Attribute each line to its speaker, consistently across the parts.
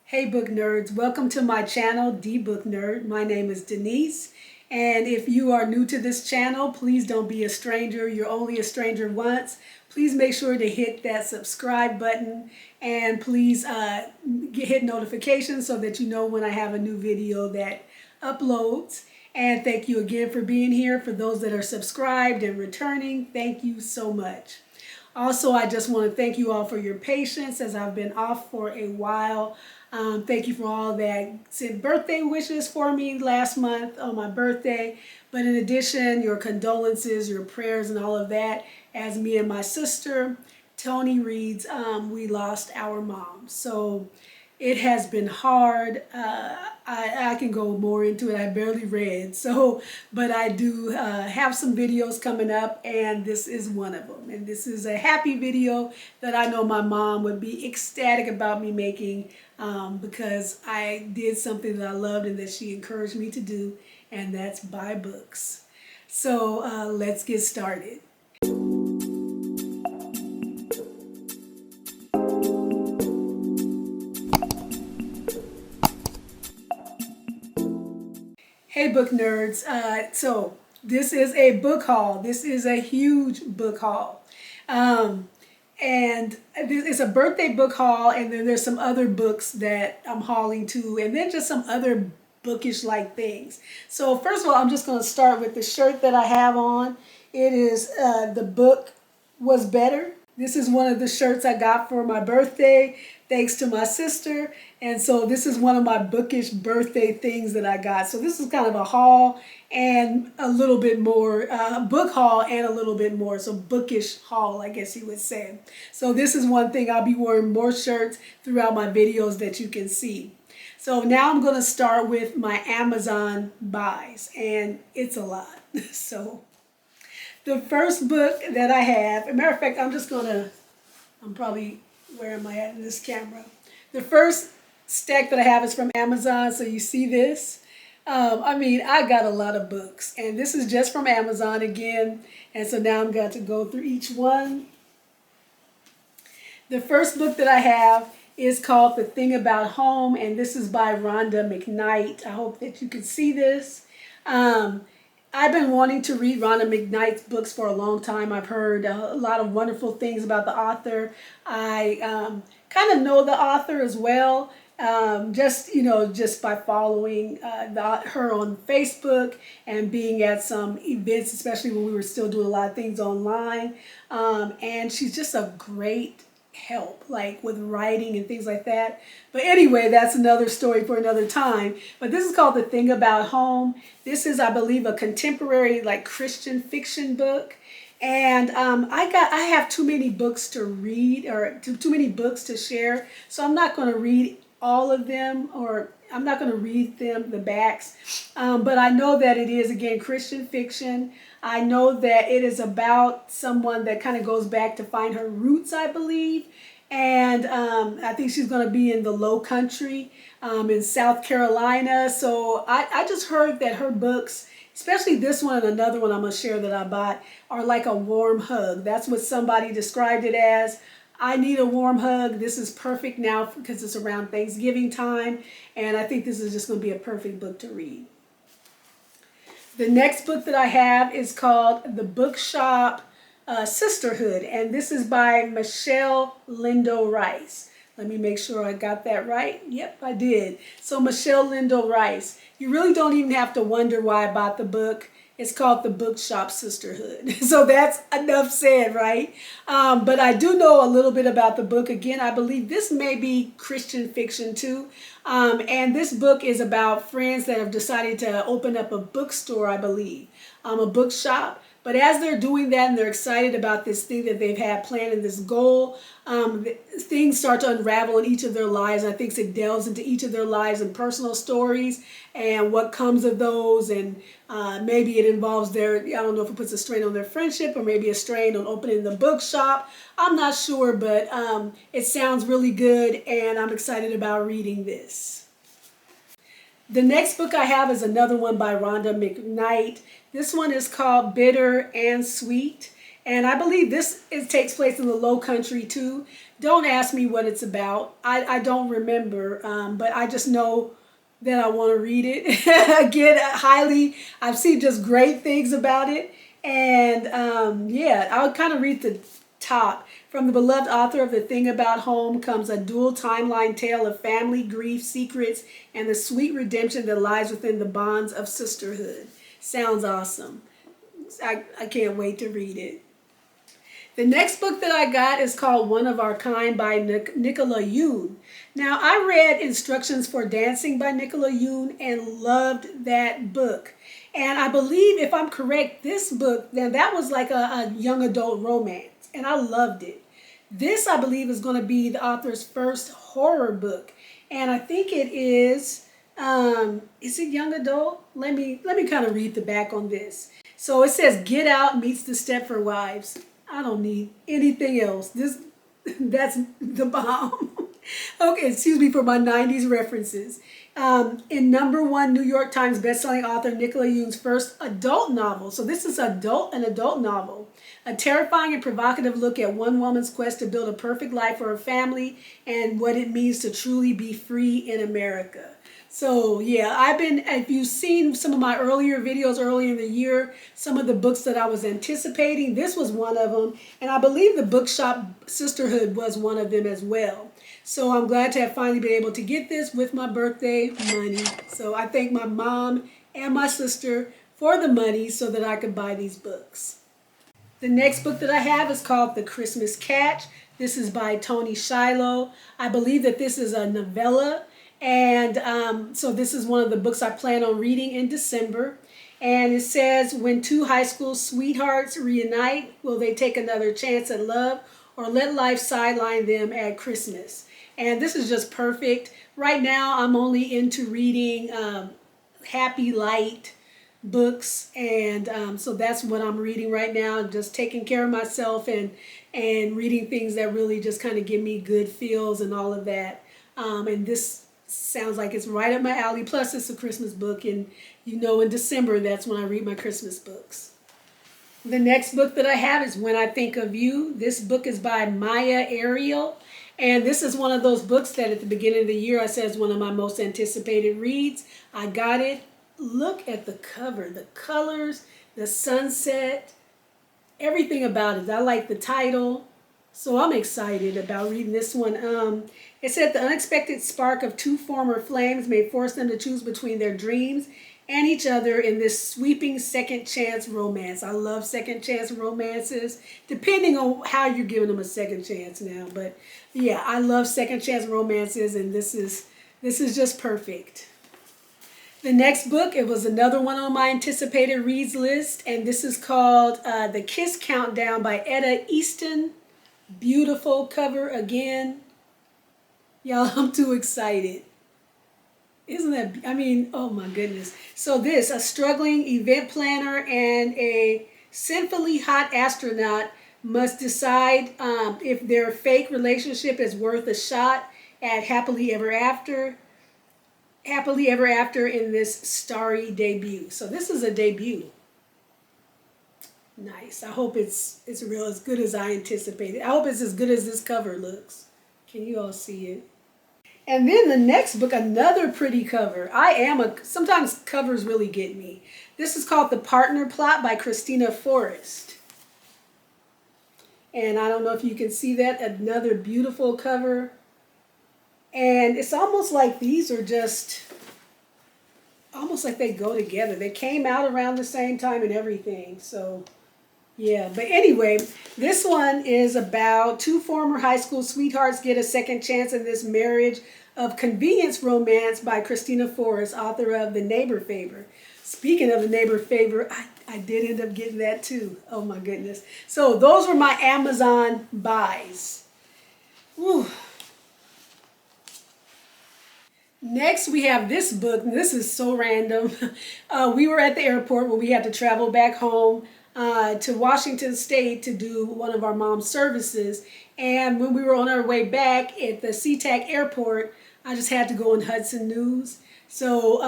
Speaker 1: Hey book nerds, welcome to my channel, dbooknerd. My name is Denise, and if you are new to this channel, please don't be a stranger. You're only a stranger once. Please make sure to hit that subscribe button, and please hit notifications so that you know when I have a new video that uploads. And thank you again for being here. For those that are subscribed and returning, thank you so much. Also, I just want to thank you all for your patience as I've been off for a while. Thank you for all that sent birthday wishes for me last month on my birthday. But in addition, your condolences, your prayers, and all of that, as me and my sister, Tony Reed's, we lost our mom. So it has been hard. I can go more into it. I barely read. But I do have some videos coming up, and this is one of them. And this is a happy video that I know my mom would be ecstatic about me making because I did something that I loved and that she encouraged me to do, and that's buy books. So let's get started. Hey book nerds, so this is a book haul. This is a huge book haul. And it's a birthday book haul, and then there's some other books that I'm hauling too, and then just some other bookish like things. So first of all, I'm just going to start with the shirt that I have on. It is The Book Was Better. This is one of the shirts I got for my birthday, thanks to my sister. And so this is one of my bookish birthday things that I got. So this is kind of a haul and a little bit more, book haul and a little bit more. So bookish haul, I guess you would say. So this is one thing. I'll be wearing more shirts throughout my videos that you can see. So now I'm going to start with my Amazon buys, and it's a lot. So the first book that I have, as a matter of fact, I'm probably, where am I at in this camera? The first stack that I have is from Amazon, so you see this. I got a lot of books, and this is just from Amazon again, and so now I'm going to go through each one. The first book that I have is called The Thing About Home, and this is by Rhonda McKnight. I hope that you can see this. I've been wanting to read Rhonda McKnight's books for a long time. I've heard a lot of wonderful things about the author. I kind of know the author as well, just by following her on Facebook and being at some events, especially when we were still doing a lot of things online. And she's just a great help, like with writing and things like that. But anyway, that's another story for another time. But this is called The Thing About Home. This is, I believe, a contemporary, like, Christian fiction book. And I have too many books to read, or too many books to share, so I'm not going to read all of them, or I'm not going to read them, the backs. But I know that it is, again, Christian fiction. I know that it is about someone that kind of goes back to find her roots, I believe. And I think she's going to be in the Low Country in South Carolina. So I just heard that her books, especially this one and another one I'm going to share that I bought, are like a warm hug. That's what somebody described it as. I need a warm hug. This is perfect now because it's around Thanksgiving time. And I think this is just going to be a perfect book to read. The next book that I have is called The Bookshop Sisterhood, and this is by Michelle Lindo Rice. Let me make sure I got that right. Yep, I did. So Michelle Lindo Rice. You really don't even have to wonder why I bought the book. It's called The Bookshop Sisterhood. So that's enough said, right? But I do know a little bit about the book. Again, I believe this may be Christian fiction too. And this book is about friends that have decided to open up a bookstore, I believe, a bookshop. But as they're doing that and they're excited about this thing that they've had planned and this goal, things start to unravel in each of their lives. I think it delves into each of their lives and personal stories and what comes of those. And maybe it involves I don't know if it puts a strain on their friendship or maybe a strain on opening the bookshop. I'm not sure, but it sounds really good and I'm excited about reading this. The next book I have is another one by Rhonda McKnight. This one is called Bitter and Sweet. And I believe this takes place in the Low Country too. Don't ask me what it's about. I don't remember, but I just know that I want to read it. Again, I've seen just great things about it. And yeah, I'll kind of read the top. From the beloved author of The Thing About Home comes a dual timeline tale of family, grief, secrets, and the sweet redemption that lies within the bonds of sisterhood. Sounds awesome. I can't wait to read it. The next book that I got is called One of Our Kind by Nicola Yoon. Now, I read Instructions for Dancing by Nicola Yoon and loved that book. And I believe, if I'm correct, this book, then that was like a young adult romance. And I loved it. This, I believe, is going to be the author's first horror book. And I think it is it young adult? Let me kind of read the back on this. So it says, Get Out meets the Stepford Wives. I don't need anything else. That's the bomb. Okay, excuse me for my 90s references. In #1 New York Times bestselling author Nicola Yoon's first adult novel. So this is an adult novel. A terrifying and provocative look at one woman's quest to build a perfect life for her family and what it means to truly be free in America. So yeah, if you've seen some of my earlier videos earlier in the year, some of the books that I was anticipating, this was one of them. And I believe the Bookshop Sisterhood was one of them as well. So I'm glad to have finally been able to get this with my birthday money. So I thank my mom and my sister for the money so that I could buy these books. The next book that I have is called The Christmas Catch. This is by Tony Shiloh. I believe that this is a novella. And so this is one of the books I plan on reading in December. And it says, when two high school sweethearts reunite, will they take another chance at love or let life sideline them at Christmas? And this is just perfect. Right now, I'm only into reading happy, light books. And so that's what I'm reading right now. Just taking care of myself and reading things that really just kind of give me good feels and all of that. And this sounds like it's right up my alley. Plus, it's a Christmas book. And you know, in December, that's when I read my Christmas books. The next book that I have is When I Think of You. This book is by Maya Ariel. And this is one of those books that at the beginning of the year I said is one of my most anticipated reads. I got it. Look at the cover, the colors, the sunset, everything about it. I like the title. So I'm excited about reading this one. It said the unexpected spark of two former flames may force them to choose between their dreams and each other in this sweeping second chance romance. I love second chance romances, depending on how you're giving them a second chance now. But yeah, I love second chance romances, and this is just perfect. The next book, it was another one on my anticipated reads list, and this is called The Kiss Countdown by Etta Easton. Beautiful cover again. Y'all, I'm too excited. Isn't that, I mean, oh my goodness. So this, a struggling event planner and a sinfully hot astronaut must decide if their fake relationship is worth a shot at happily ever after in this starry debut. So this is a debut. Nice. I hope it's real as good as I anticipated. I hope it's as good as this cover looks. Can you all see it? And then the next book, another pretty cover. Sometimes covers really get me. This is called The Partner Plot by Christina Forrest. And I don't know if you can see that, another beautiful cover. And it's almost like these are just, almost like they go together. They came out around the same time and everything. So yeah, but anyway, this one is about two former high school sweethearts get a second chance in this marriage of convenience romance by Christina Forrest, author of The Neighbor Favor. Speaking of The Neighbor Favor, I did end up getting that too. Oh my goodness. So those were my Amazon buys. Whew. Next, we have this book. And this is so random. We were at the airport when we had to travel back home to Washington State to do one of our mom's services. And when we were on our way back at the SeaTac airport, I just had to go in Hudson News. So,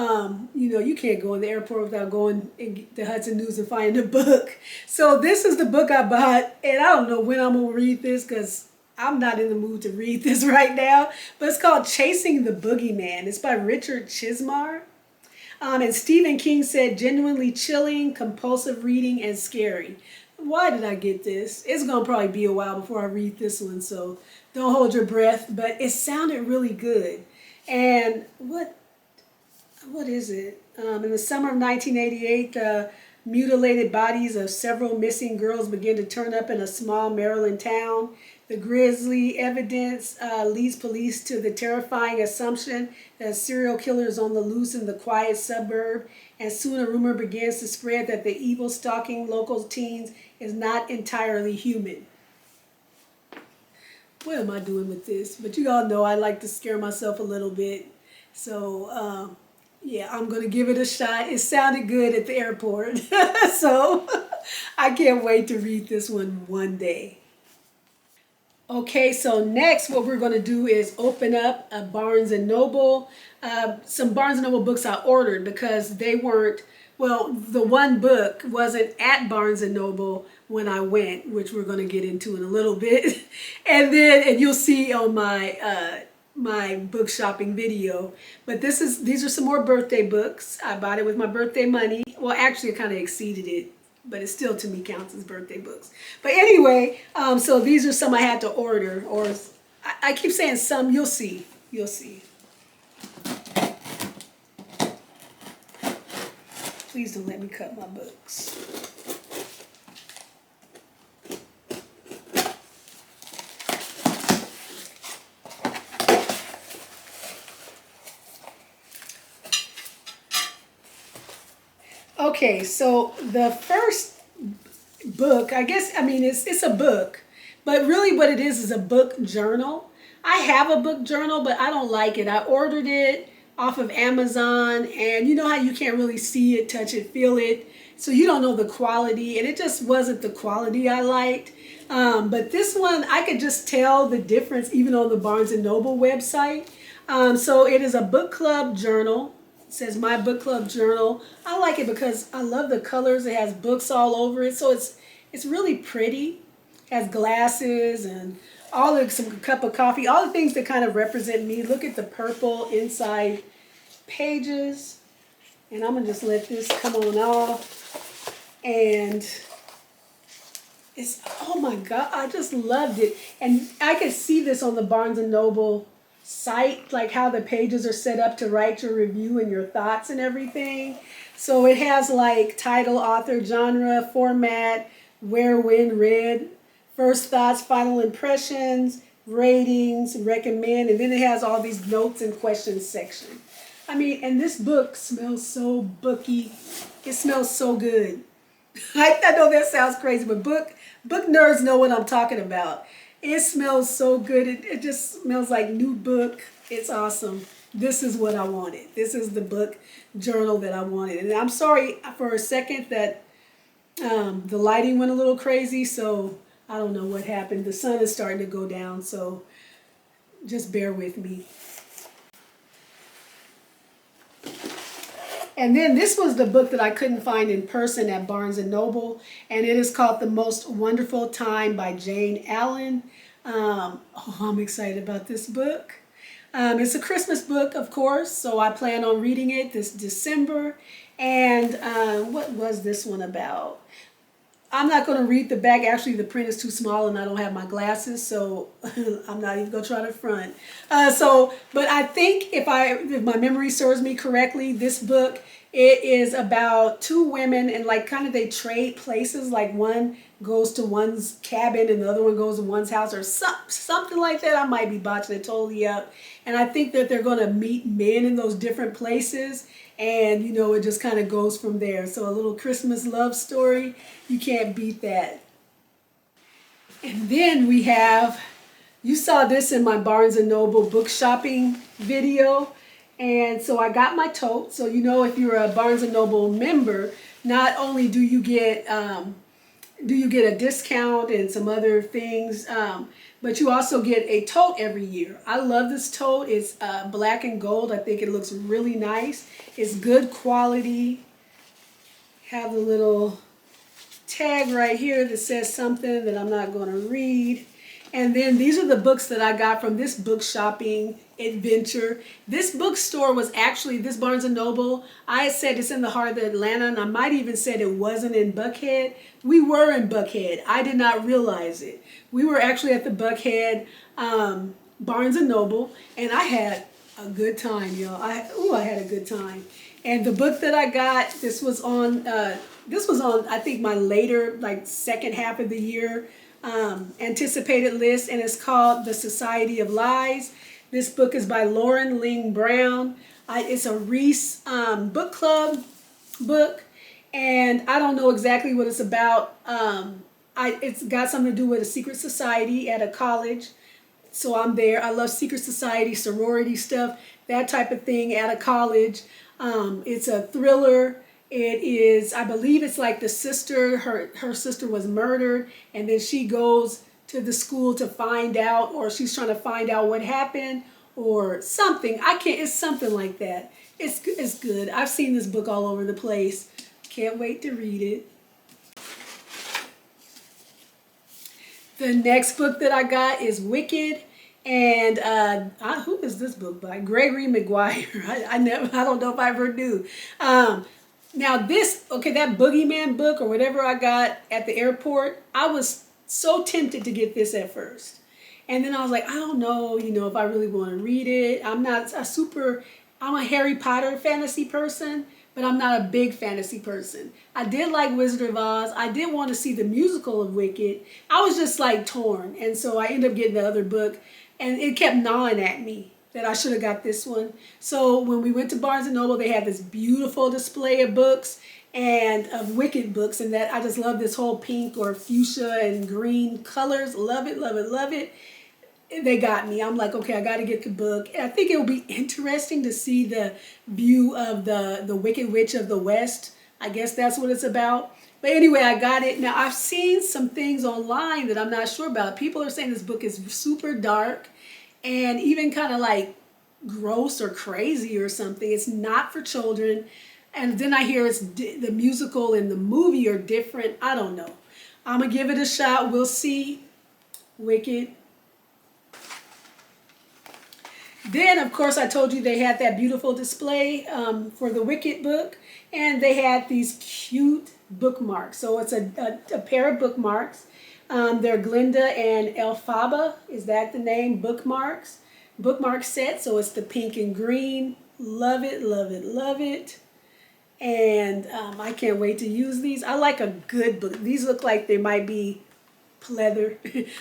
Speaker 1: you can't go in the airport without going in the Hudson News and finding a book. So this is the book I bought. And I don't know when I'm going to read this because I'm not in the mood to read this right now, but it's called Chasing the Boogeyman. It's by Richard Chismar. And Stephen King said genuinely chilling, compulsive reading, and scary. Why did I get this? It's going to probably be a while before I read this one, so don't hold your breath, but it sounded really good. And what is it? In the summer of 1988, the mutilated bodies of several missing girls begin to turn up in a small Maryland town. The grisly evidence leads police to the terrifying assumption that a serial killer is on the loose in the quiet suburb, and soon a rumor begins to spread that the evil stalking local teens is not entirely human. What am I doing with this? But you all know I like to scare myself a little bit. So, yeah, I'm going to give it a shot. It sounded good at the airport. So, I can't wait to read this one day. Okay, so next what we're going to do is open up a Barnes & Noble. Some Barnes & Noble books I ordered because they weren't, well, the one book wasn't at Barnes & Noble when I went, which we're going to get into in a little bit. And you'll see on my my book shopping video. But these are some more birthday books. I bought it with my birthday money. Well, actually, I kind of exceeded it, but it still to me counts as birthday books. But anyway, so these are some I had to order, or I keep saying some, you'll see. You'll see. Please don't let me cut my books. Okay, so the first book, I guess, I mean, it's a book, but really what it is a book journal. I have a book journal, but I don't like it. I ordered it off of Amazon, and you know how you can't really see it, touch it, feel it, so you don't know the quality, and it just wasn't the quality I liked. But this one, I could just tell the difference even on the Barnes & Noble website. So it is a book club journal. It says my book club journal. I like it because I love the colors. It has books all over it, so it's really pretty. It has glasses and some cup of coffee, all the things that kind of represent me. Look at the purple inside pages, and I'm gonna just let this come on off. And it's, oh my God, I just loved it. And I could see this on the Barnes & Noble site, like how the pages are set up to write your review and your thoughts and everything. So it has like title, author, genre, format, where, when, read, first thoughts, final impressions, ratings, recommend, and then it has all these notes and questions section. I mean, and this book smells so booky. It smells so good. I know that sounds crazy, but book nerds know what I'm talking about. It smells so good. It just smells like new book. It's awesome. This is what I wanted. This is the book journal that I wanted. And I'm sorry for a second that the lighting went a little crazy, so I don't know what happened. The sun is starting to go down, so just bear with me. And then this was the book that I couldn't find in person at Barnes & Noble, and it is called The Most Wonderful Time by Jane Allen. I'm excited about this book. It's a Christmas book, of course, so I plan on reading it this December. And what was this one about? I'm not going to read the back. Actually, the print is too small and I don't have my glasses, so I'm not even going to try to front. But I think if my memory serves me correctly, this book, it is about two women and like kind of they trade places. Like one goes to one's cabin and the other one goes to one's house or something like that. I might be botching it totally up. And I think that they're going to meet men in those different places. And, you know, it just kind of goes from there. So a little Christmas love story. You can't beat that. And then we have, you saw this in my Barnes & Noble book shopping video. And so I got my tote. So, you know, if you're a Barnes & Noble member, not only do you get a discount and some other things, but you also get a tote every year. I love this tote. It's black and gold. I think it looks really nice. It's good quality. Have a little tag right here that says something that I'm not going to read. And then these are the books that I got from this book shopping adventure. This bookstore was actually, this Barnes& Noble, I had said it's in the heart of Atlanta, and I might even said it wasn't in Buckhead. We were in Buckhead. I did not realize it. We were actually at the Buckhead Barnes & Noble, and I had a good time, y'all. I had a good time. And the book that I got, this was on, I think, my later, like, second half of the year anticipated list, and it's called The Society of Lies. This book is by Lauren Ling Brown. It's a Reese book club book, and I don't know exactly what it's about. It's got something to do with a secret society at a college, so I'm there. I love secret society, sorority stuff, that type of thing at a college. It's a thriller. It is, I believe it's like the sister, her sister was murdered, and then she goes to the school to find out, or she's trying to find out what happened, or something. It's something like that. It's good. I've seen this book all over the place. Can't wait to read it. The next book that I got is Wicked. And who is this book by? Gregory Maguire. I don't know if I ever knew. Now that Boogeyman book or whatever I got at the airport, I was so tempted to get this at first. And then I was like, I don't know, if I really want to read it. I'm a Harry Potter fantasy person, but I'm not a big fantasy person. I did like Wizard of Oz. I did want to see the musical of Wicked. I was just like torn. And so I ended up getting the other book, and it kept gnawing at me that I should have got this one. So when we went to Barnes & Noble, they had this beautiful display of books and of Wicked books, and that I just love this whole pink or fuchsia and green colors. Love it, love it, love it. They got me. I'm like, okay, I got to get the book. And I think it will be interesting to see the view of the Wicked Witch of the West. I guess that's what it's about. But anyway, I got it. Now, I've seen some things online that I'm not sure about. People are saying this book is super dark and even kind of like gross or crazy or something. It's not for children. And then I hear the musical and the movie are different. I don't know. I'm going to give it a shot. We'll see. Wicked. Then, of course, I told you they had that beautiful display for the Wicked book. And they had these cute bookmarks. So it's a pair of bookmarks. They're Glinda and Elphaba. Is that the name? Bookmarks. Bookmark set. So it's the pink and green. Love it, love it, love it. And I can't wait to use these. I like a good book. These look like they might be leather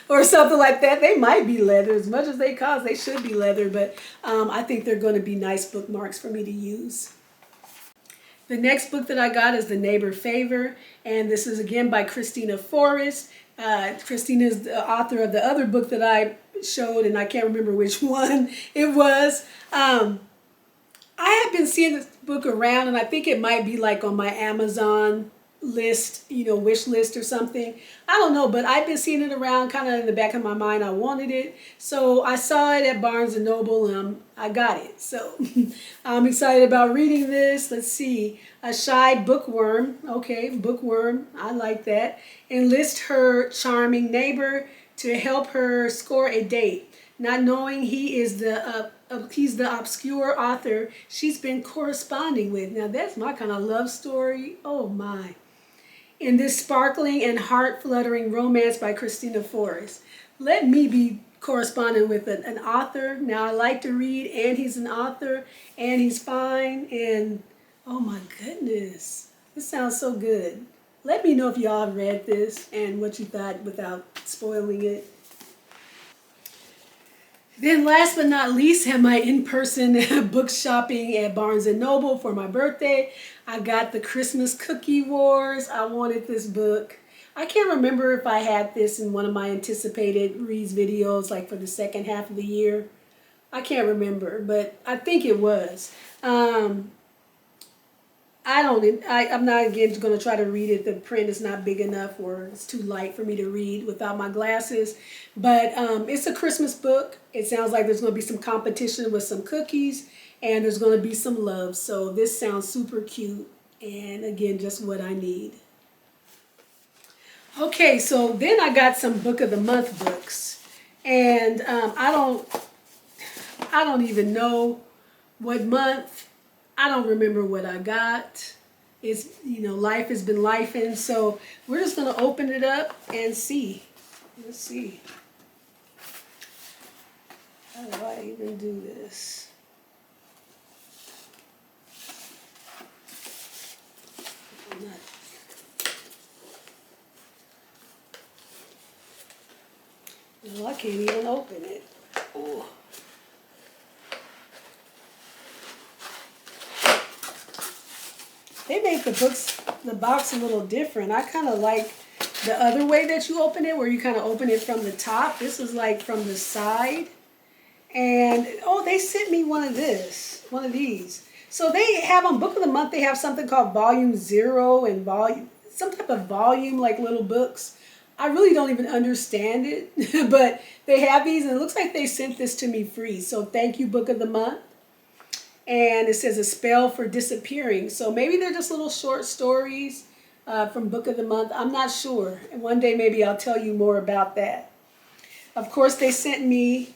Speaker 1: or something like that. They might be leather. As much as they cost, they should be leather. But I think they're going to be nice bookmarks for me to use. The next book that I got is The Neighbor Favor. And this is again by Christina Forrest. Christina is the author of the other book that I showed, and I can't remember which one it was. I have been seeing this book around, and I think it might be like on my Amazon list, wish list or something. I don't know, but I've been seeing it around kind of in the back of my mind. I wanted it. So I saw it at Barnes & Noble, and I got it. So I'm excited about reading this. Let's see. A shy bookworm. Okay, bookworm. I like that. Enlist her charming neighbor to help her score a date. Not knowing he's the obscure author she's been corresponding with. Now that's my kind of love story. Oh my. In this sparkling and heart-fluttering romance by Christina Forrest. Let me be corresponding with an author. Now I like to read, and he's an author, and he's fine, and oh my goodness. This sounds so good. Let me know if y'all read this and what you thought without spoiling it. Then last but not least, had my in-person book shopping at Barnes & Noble for my birthday. I got The Christmas Cookie Wars. I wanted this book. I can't remember if I had this in one of my anticipated reads videos, like for the second half of the year. I can't remember, but I think it was. I'm not again going to try to read it. The print is not big enough, or it's too light for me to read without my glasses. But it's a Christmas book. It sounds like there's going to be some competition with some cookies, and there's going to be some love. So this sounds super cute, and again, just what I need. Okay, so then I got some Book of the Month books. And I don't even know what month. I don't remember what I got. It's, life has been lifing. So we're just going to open it up and see. Let's see. How do I even do this? No, I can't even open it. Oh. They made the box a little different. I kind of like the other way that you open it, where you kind of open it from the top. This is like from the side. And, oh, they sent me one of these. So they have on Book of the Month, they have something called Volume 0 and some type of volume, like little books. I really don't even understand it, but they have these, and it looks like they sent this to me free. So thank you, Book of the Month. And it says A Spell for Disappearing. So maybe they're just little short stories from Book of the Month. I'm not sure. And one day maybe I'll tell you more about that. Of course, they sent me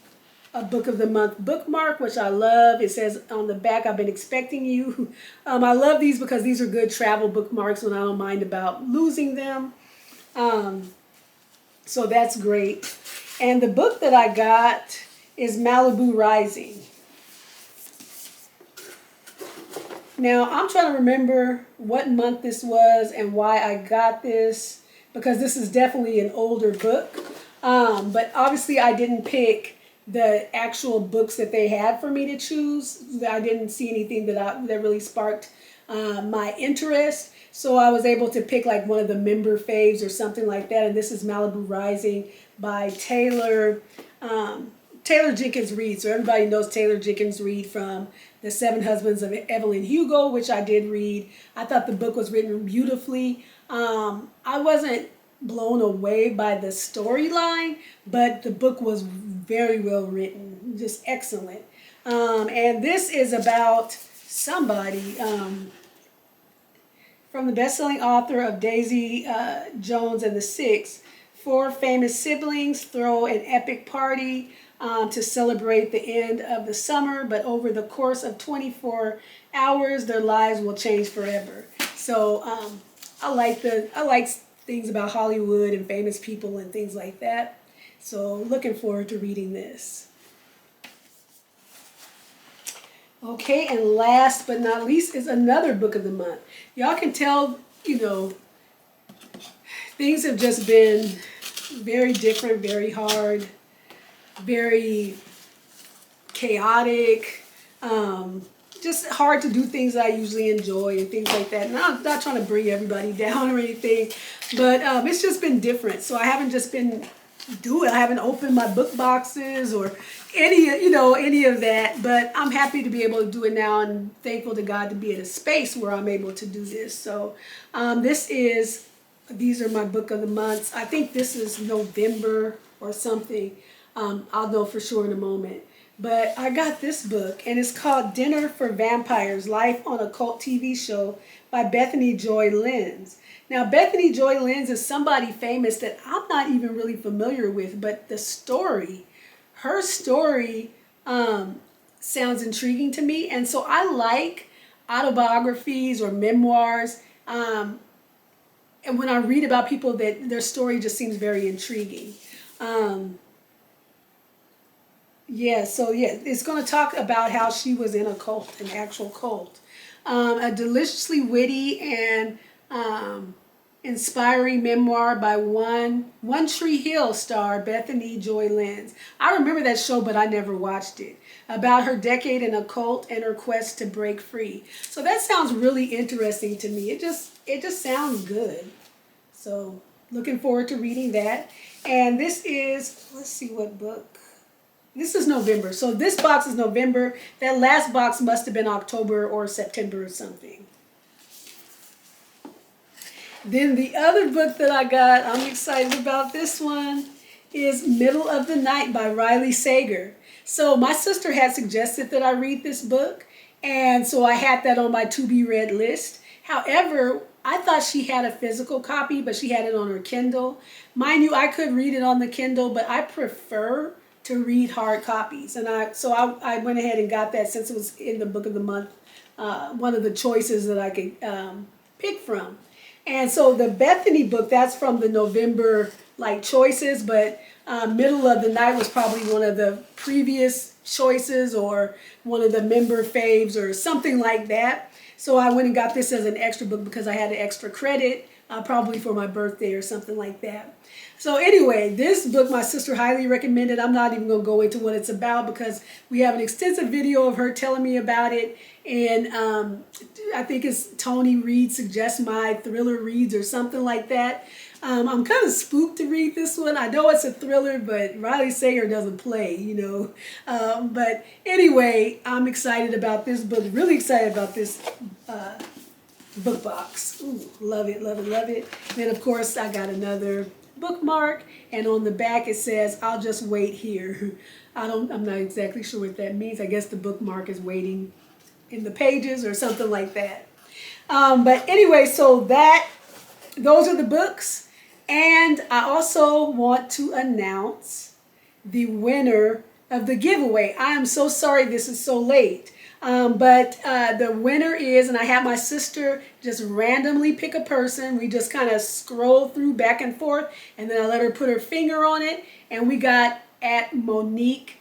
Speaker 1: a Book of the Month bookmark, which I love. It says on the back, I've been expecting you. I love these because these are good travel bookmarks when I don't mind about losing them. So that's great. And the book that I got is Malibu Rising. Now, I'm trying to remember what month this was and why I got this, because this is definitely an older book. But obviously I didn't pick the actual books that they had for me to choose. I didn't see anything that really sparked my interest. So I was able to pick like one of the member faves or something like that. And this is Malibu Rising by Taylor Jenkins Reid. So everybody knows Taylor Jenkins Reid from The Seven Husbands of Evelyn Hugo, which I did read. I thought the book was written beautifully. I wasn't blown away by the storyline, but the book was very well written, just excellent. And this is about somebody from the best-selling author of Daisy Jones and the Six. 4 famous siblings throw an epic party to celebrate the end of the summer, but over the course of 24 hours, their lives will change forever. So I like things about Hollywood and famous people and things like that. So looking forward to reading this. Okay, and last but not least is another Book of the Month. Y'all can tell, things have just been very different, very hard, very chaotic, just hard to do things that I usually enjoy and things like that. And I'm not trying to bring everybody down or anything, but it's just been different. So I haven't just been I haven't opened my book boxes or any of that, but I'm happy to be able to do it now and thankful to God to be in a space where I'm able to do this. So these are my Book of the Months. I think this is November or something. I'll know for sure in a moment. But I got this book, and it's called Dinner for Vampires, Life on a Cult TV Show by Bethany Joy Lenz. Now, Bethany Joy Lenz is somebody famous that I'm not even really familiar with, but her story sounds intriguing to me. And so I like autobiographies or memoirs. And when I read about people, that their story just seems very intriguing. It's going to talk about how she was in a cult, an actual cult. A deliciously witty and inspiring memoir by One Tree Hill star Bethany Joy Lenz. I remember that show, but I never watched it. About her decade in a cult and her quest to break free. So that sounds really interesting to me. It just sounds good. So looking forward to reading that. And this is, let's see what book. This is November. So this box is November. That last box must have been October or September or something. Then the other book that I got, I'm excited about this one, is Middle of the Night by Riley Sager. So my sister had suggested that I read this book, and so I had that on my to-be-read list. However, I thought she had a physical copy, but she had it on her Kindle. Mind you, I could read it on the Kindle, but I prefer to read hard copies. And I went ahead and got that since it was in the book of the month, one of the choices that I could pick from. And so the Bethany book, that's from the November like choices, but Middle of the Night was probably one of the previous choices or one of the member faves or something like that. So I went and got this as an extra book because I had an extra credit, probably for my birthday or something like that. So anyway, this book my sister highly recommended. I'm not even going to go into what it's about because we have an extensive video of her telling me about it. And I think it's Tony Reed Suggests My Thriller Reads or something like that. I'm kind of spooked to read this one. I know it's a thriller, but Riley Sager doesn't play, you know. But anyway, I'm excited about this book, really excited about this book box. Ooh, love it, love it, love it. Then, of course, I got another bookmark, and on the back it says, "I'll just wait here." I'm not exactly sure what that means. I guess the bookmark is waiting in the pages or something like that. But anyway, so those are the books. And I also want to announce the winner of the giveaway. I am so sorry this is so late. But the winner is, and I had my sister just randomly pick a person. We just kind of scroll through back and forth, and then I let her put her finger on it, and we got at Monique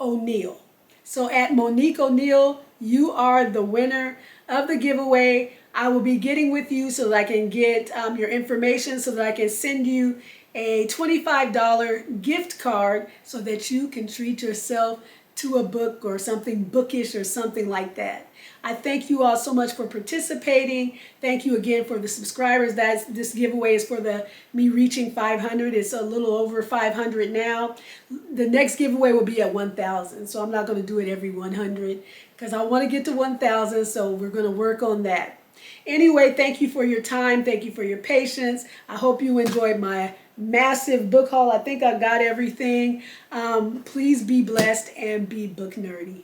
Speaker 1: O'Neill. So at Monique O'Neill, you are the winner of the giveaway. I will be getting with you so that I can get your information so that I can send you a $25 gift card so that you can treat yourself to a book or something bookish or something like that. I thank you all so much for participating. Thank you again for the subscribers. This giveaway is for me reaching 500. It's a little over 500 now. The next giveaway will be at 1,000. So I'm not going to do it every 100 because I want to get to 1,000. So we're going to work on that. Anyway, thank you for your time. Thank you for your patience. I hope you enjoyed my massive book haul. I think I got everything. Please be blessed and be book nerdy.